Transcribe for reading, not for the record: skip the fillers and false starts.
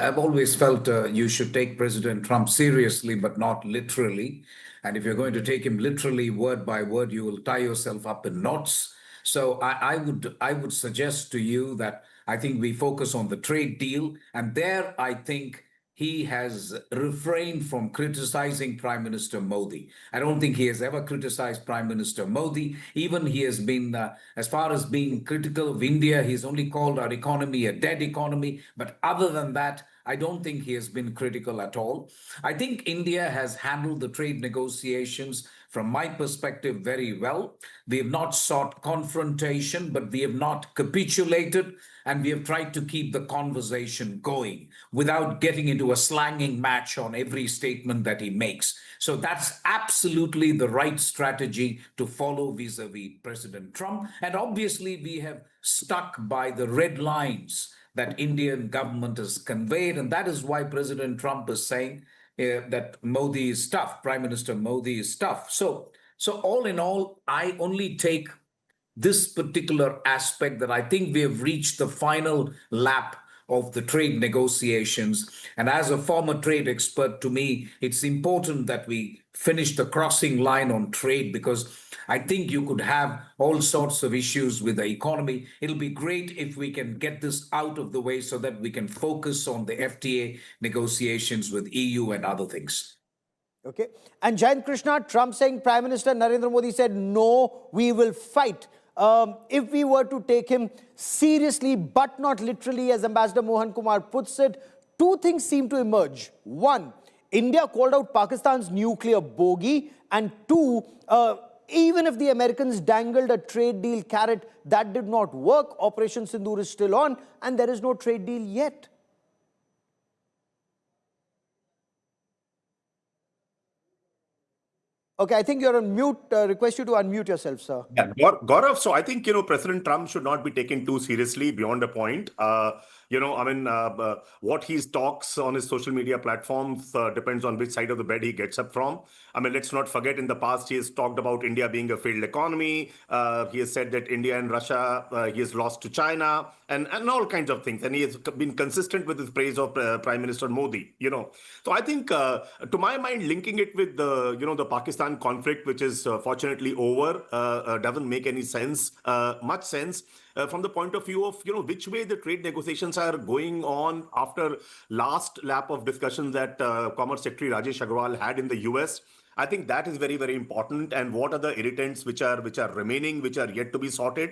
I've always felt you should take President Trump seriously, but not literally. And if you're going to take him literally, word by word, you will tie yourself up in knots. So I would suggest to you that I think we focus on the trade deal, and there I think he has refrained from criticizing Prime Minister Modi. I don't think he has ever criticized Prime Minister Modi. Even he has been, as far as being critical of India, he's only called our economy a dead economy. But other than that, I don't think he has been critical at all. I think India has handled the trade negotiations, from my perspective, very well. We have not sought confrontation, but we have not capitulated, and we have tried to keep the conversation going without getting into a slanging match on every statement that he makes. So that's absolutely the right strategy to follow vis-a-vis President Trump. And obviously, we have stuck by the red lines that Indian government has conveyed, and that is why President Trump is saying that Modi is tough. Prime Minister Modi is tough. So all in all, I only take this particular aspect that I think we have reached the final lap of the trade negotiations. And as a former trade expert, to me, it's important that we finish the crossing line on trade, because I think you could have all sorts of issues with the economy. It'll be great if we can get this out of the way so that we can focus on the FTA negotiations with EU and other things. Okay. And Jain, Krishna, Trump saying, Prime Minister Narendra Modi said, no, we will fight. If we were to take him seriously, but not literally, as Ambassador Mohan Kumar puts it, two things seem to emerge. One, India called out Pakistan's nuclear bogey. And two, even if the Americans dangled a trade deal carrot, that did not work. Operation Sindoor is still on, and there is no trade deal yet. Okay, I think you're on mute. Request you to unmute yourself, sir. Yeah, Gaurav, so I think, President Trump should not be taken too seriously beyond a point. What he talks on his social media platforms depends on which side of the bed he gets up from. I mean, let's not forget, in the past, he has talked about India being a failed economy. He has said that India and Russia, he has lost to China, and all kinds of things. And he has been consistent with his praise of Prime Minister Modi, So I think, to my mind, linking it with the Pakistan conflict, which is fortunately over, doesn't make any sense, much sense. From the point of view of, which way the trade negotiations are going on after last lap of discussions that Commerce Secretary Rajesh Agrawal had in the US. I think that is very, very important. And what are the irritants which are remaining, which are yet to be sorted?